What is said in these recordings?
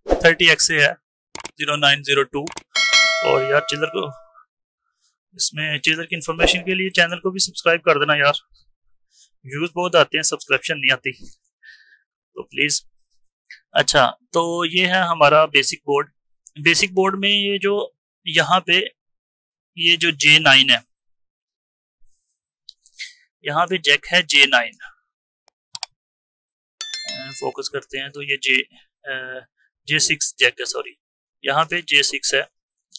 30x से है 0902। और यार चिल्लर को, इसमें चिल्लर की इंफॉर्मेशन के लिए चैनल को भी सब्सक्राइब कर देना यार, व्यूज बहुत आते हैं, सब्सक्रिप्शन नहीं आती, तो प्लीज। अच्छा, तो ये है हमारा बेसिक बोर्ड। बेसिक बोर्ड में ये जो यहाँ पे ये जो J9 है, यहाँ पे जैक है J9, फोकस करते हैं तो ये J6 जैक है, सॉरी यहाँ पे J6 है,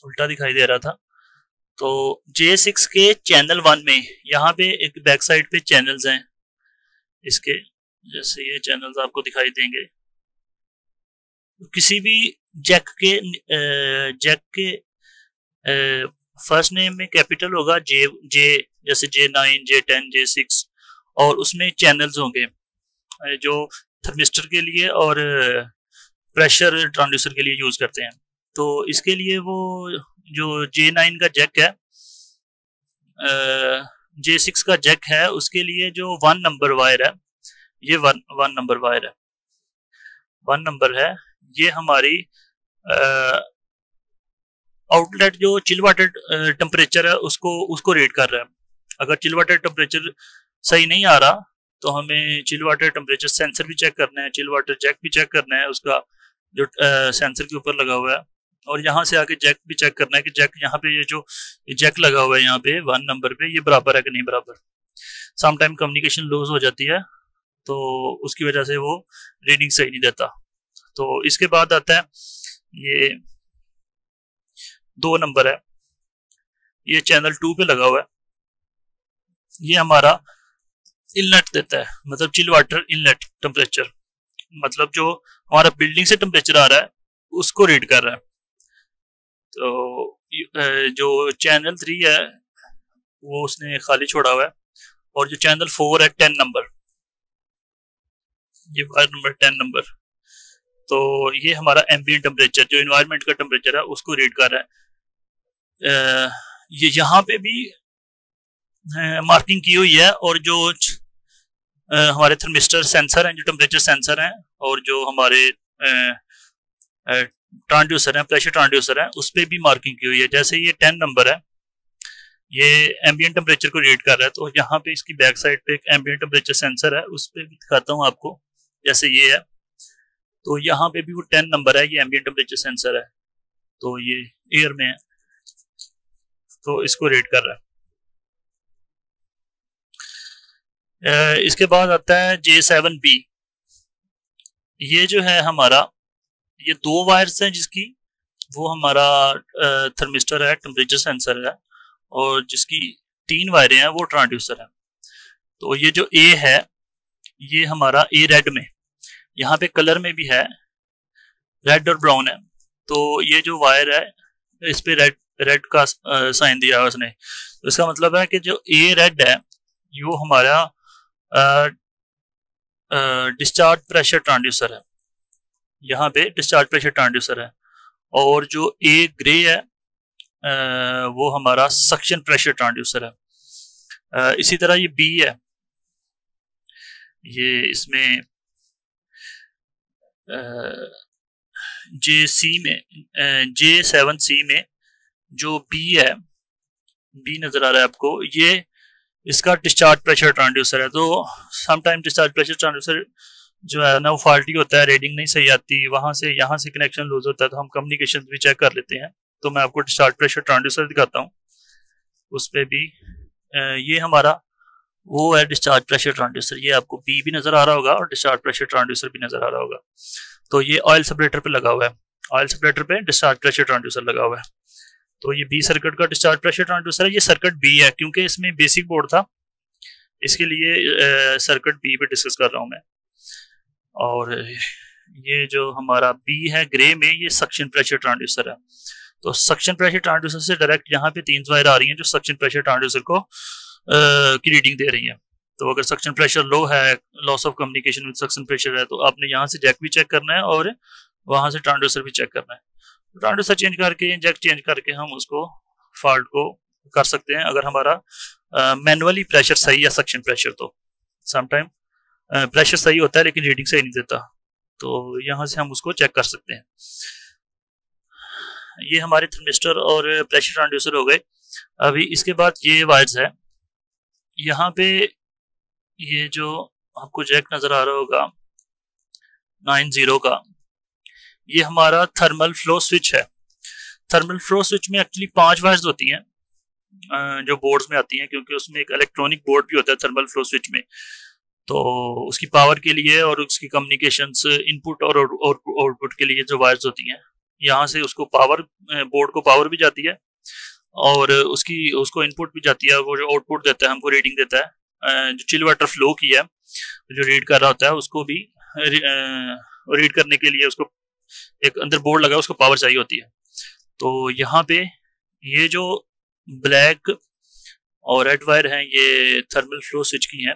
उल्टा दिखाई दे रहा था। तो J6 के चैनल 1 में यहाँ पे एक बैक साइड पे चैनल्स हैं इसके, जैसे ये चैनल्स आपको दिखाई देंगे। किसी भी जैक के फर्स्ट नेम में कैपिटल होगा, जे जैसे J9, J10, J6, और उसमें चैनल्स होंगे जो थर्मिस्टर के लिए और प्रेशर ट्रांसड्यूसर के लिए यूज करते हैं। तो इसके लिए वो जो J9 का जैक है, J6 का जैक है, उसके लिए जो 1 नंबर वायर है, ये 1 नंबर वायर है, 1 नंबर है, ये हमारी आउटलेट जो चिल वाटर टेम्परेचर है उसको रीड कर रहा है। अगर चिल वाटर टेम्परेचर सही नहीं आ रहा तो हमें चिल वाटर टेम्परेचर सेंसर भी चेक करना है, चिल वाटर जैक भी चेक करना है, उसका जो सेंसर के ऊपर लगा हुआ है, और यहाँ से आके जैक भी चेक करना है कि जैक यहाँ पे ये जो जैक लगा हुआ है यहाँ पे 1 नंबर पे, ये बराबर है कि नहीं बराबर। समटाइम कम्युनिकेशन लूज हो जाती है तो उसकी वजह से वो रीडिंग सही नहीं देता। तो इसके बाद आता है ये 2 नंबर है, ये चैनल 2 पे लगा हुआ है, ये हमारा इनलेट देता है, मतलब चिल वाटर इनलेट टेम्परेचर, मतलब जो हमारा बिल्डिंग से टेम्परेचर आ रहा है उसको रीड कर रहा है। तो जो चैनल 3 है वो उसने खाली छोड़ा हुआ है, और जो चैनल 4 है 10 नंबर, ये वायर नंबर 10 नंबर, तो ये हमारा एम्बिएंट टेम्परेचर जो इन्वायरमेंट का टेम्परेचर है उसको रीड कर रहा है। ये यहाँ पे भी मार्किंग की हुई है, और जो हमारे थर्मिस्टर सेंसर हैं, जो टेम्परेचर सेंसर हैं, और जो हमारे ट्रांसड्यूसर हैं, प्रेशर ट्रांसड्यूसर हैं, उस पर भी मार्किंग की हुई है। जैसे ये 10 नंबर है, ये एम्बिएंट टेम्परेचर को रीड कर रहा है, तो यहाँ पे इसकी बैक साइड पे एक एम्बिएंट टेम्परेचर सेंसर है, उस पर भी दिखाता हूँ आपको, जैसे ये है, तो यहाँ पे भी वो 10 नंबर है, ये एम्बिएंट टेम्परेचर सेंसर है, तो ये एयर में है, तो इसको रीड कर रहा है। इसके बाद आता है J7B, ये जो है हमारा, ये 2 वायर्स हैं जिसकी, वो हमारा थर्मिस्टर है, टेम्परेचर सेंसर है, और जिसकी 3 वायरें हैं वो ट्रांसड्यूसर है। तो ये जो A है, ये हमारा A रेड में, यहाँ पे कलर में भी है, रेड और ब्राउन है, तो ये जो वायर है इस पे रेड का साइन दिया है उसने, तो इसका मतलब है कि जो A रेड है वो हमारा डिस्चार्ज प्रेशर ट्रांसड्यूसर है, यहाँ पे डिस्चार्ज प्रेशर ट्रांसड्यूसर है, और जो A ग्रे है वो हमारा सक्शन प्रेशर ट्रांसड्यूसर है। इसी तरह ये B है, ये इसमें J7C में जो B है, B नजर आ रहा है आपको, ये इसका डिस्चार्ज प्रेशर ट्रांसड्यूसर है। तो समटाइम डिस्चार्ज प्रेशर ट्रांसड्यूसर जो है ना वो फॉल्टी होता है, रीडिंग नहीं सही आती, वहां से यहाँ से कनेक्शन लूज होता है, तो हम कम्युनिकेशन भी चेक कर लेते हैं। तो मैं आपको डिस्चार्ज प्रेशर ट्रांसड्यूसर दिखाता हूँ, उस पर भी ये हमारा वो है डिस्चार्ज प्रेशर ट्रांसड्यूसर, ये आपको B भी नजर आ रहा होगा और डिस्चार्ज प्रेशर ट्रांसड्यूसर भी नजर आ रहा होगा। तो ये ऑयल सेपरेटर पे लगा हुआ है, ऑयल सेपरेटर पे डिस्चार्ज प्रेशर ट्रांसड्यूसर लगा हुआ है, तो ये B सर्किट का डिस्चार्ज प्रेशर ट्रांसड्यूसर है। ये सर्किट B है, क्योंकि इसमें बेसिक बोर्ड था, इसके लिए सर्किट B पे डिस्कस कर रहा हूँ मैं। और ये जो हमारा B है ग्रे में, ये सक्शन प्रेशर ट्रांसड्यूसर है। तो सक्शन प्रेशर ट्रांसड्यूसर से डायरेक्ट यहाँ पे 3 वायर आ रही हैं जो सक्शन प्रेशर ट्रांसड्यूसर को की रीडिंग दे रही है। तो अगर सक्शन प्रेशर लो है, loss of communication with suction pressure है, तो आपने यहाँ से जैक भी चेक करना है और वहां से ट्रांसड्यूसर भी चेक करना है। ट्रांसड्यूसर चेंज करके, जैक चेंज करके हम उसको फॉल्ट को कर सकते हैं, अगर हमारा मैनुअली प्रेशर सही है सक्शन प्रेशर। तो समटाइम प्रेशर सही होता है लेकिन रीडिंग सही नहीं देता, तो यहाँ से हम उसको चेक कर सकते हैं। ये हमारे थर्मिस्टर और प्रेशर ट्रांसड्यूसर हो गए। अभी इसके बाद ये वायर्स है, यहाँ पे ये जो आपको जैक नजर आ रहा होगा 90 का, ये हमारा थर्मल फ्लो स्विच है। थर्मल फ्लो स्विच में एक्चुअली 5 वायर्स होती हैं जो बोर्ड्स में आती हैं, क्योंकि उसमें एक इलेक्ट्रॉनिक बोर्ड भी होता है थर्मल फ्लो स्विच में। तो उसकी पावर के लिए और उसकी कम्युनिकेशंस इनपुट और आउटपुट के लिए जो वायर्स होती हैं, यहाँ से उसको पावर, बोर्ड को पावर भी जाती है और उसको इनपुट भी जाती है। वो जो आउटपुट देता है हमको रीडिंग देता है, जो चिल वाटर फ्लो की है जो रीड कर रहा होता है उसको भी रीड करने के लिए उसको एक अंदर बोर्ड लगा, उसको पावर चाहिए होती है। तो यहाँ पे ये जो ब्लैक और रेड वायर हैं ये थर्मल फ्लो स्विच की हैं,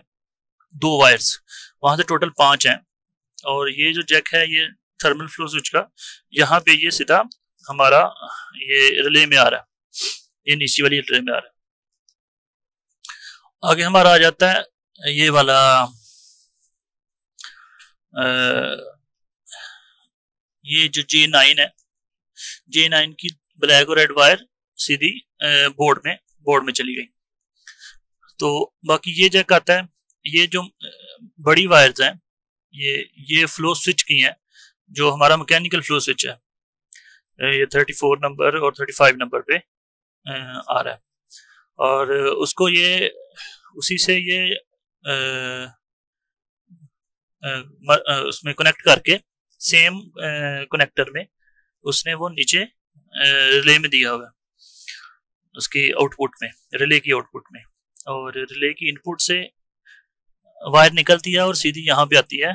2 वायर्स, वहां से टोटल 5 हैं। और ये जो जैक है ये थर्मल फ्लो स्विच का, यहाँ पे ये सीधा हमारा ये रिले में आ रहा है, ये नीचे वाली रिले में आ रहा है। आगे हमारा आ जाता है ये वाला ये जो J9 है, J9 की ब्लैक और रेड वायर सीधी बोर्ड में चली गई। तो बाकी ये जैक आता है, ये जो बड़ी वायर्स हैं ये फ्लो स्विच की हैं, जो हमारा मैकेनिकल फ्लो स्विच है, ये 34 नंबर और 35 नंबर पे आ रहा है। और उसको ये उसी से ये उसमें कनेक्ट करके सेम कनेक्टर में उसने वो नीचे रिले में दिया हुआ है, उसकी आउटपुट में, रिले की आउटपुट में। और रिले की इनपुट से वायर निकलती है और सीधी यहाँ पे आती है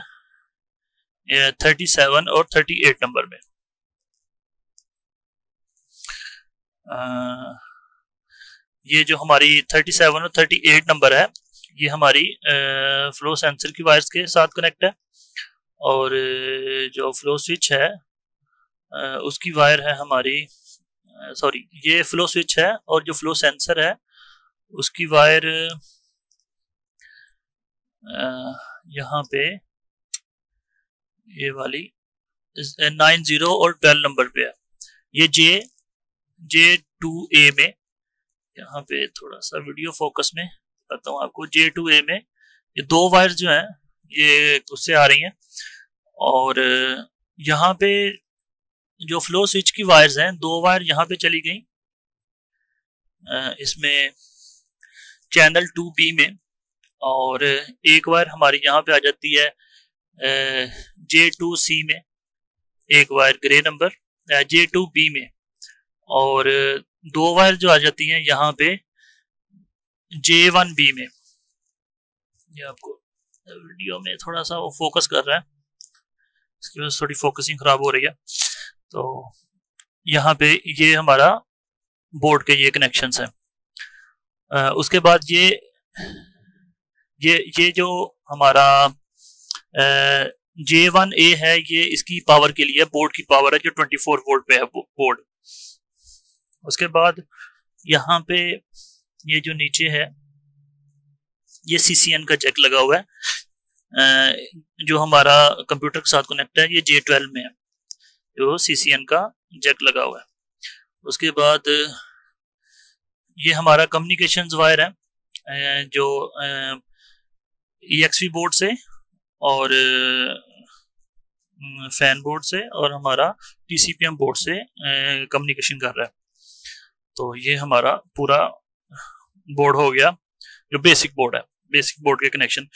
37 और 38 नंबर में। ये जो हमारी 37 और 38 नंबर है ये हमारी फ्लो सेंसर की वायर्स के साथ कनेक्ट है। और जो फ्लो स्विच है उसकी वायर है हमारी, सॉरी ये फ्लो स्विच है और जो फ्लो सेंसर है उसकी वायर यहाँ पे ये वाली 90 और 12 नंबर पे है। ये J2A में, यहाँ पे थोड़ा सा वीडियो फोकस में बताता हूँ आपको, J2A में ये 2 वायर जो हैं ये उससे आ रही हैं। और यहाँ पे जो फ्लो स्विच की वायर्स हैं 2 वायर यहाँ पे चली गई इसमें चैनल 2B में, और एक वायर हमारी यहाँ पे आ जाती है J2C में, एक वायर ग्रे नंबर J2B में, और 2 वायर जो आ जाती हैं यहाँ पे J1B में। ये आपको वीडियो में थोड़ा सा वो फोकस कर रहा है, इसकी वजह से थोड़ी फोकसिंग खराब हो रही है। तो यहाँ पे ये हमारा बोर्ड के ये कनेक्शंस हैं। उसके बाद ये जो हमारा J1A है ये इसकी पावर के लिए, बोर्ड की पावर है जो 24 वोल्ट पे है बोर्ड। उसके बाद यहाँ पे ये जो नीचे है ये CCN का जैक लगा हुआ है जो हमारा कंप्यूटर के साथ कनेक्ट है, ये J12 में है जो CCN का जैक लगा हुआ है। उसके बाद ये हमारा कम्युनिकेशंस वायर है जो EXV बोर्ड से और फैन बोर्ड से और हमारा TCPM बोर्ड से कम्युनिकेशन कर रहा है। तो ये हमारा पूरा बोर्ड हो गया जो बेसिक बोर्ड है, बेसिक बोर्ड के कनेक्शन।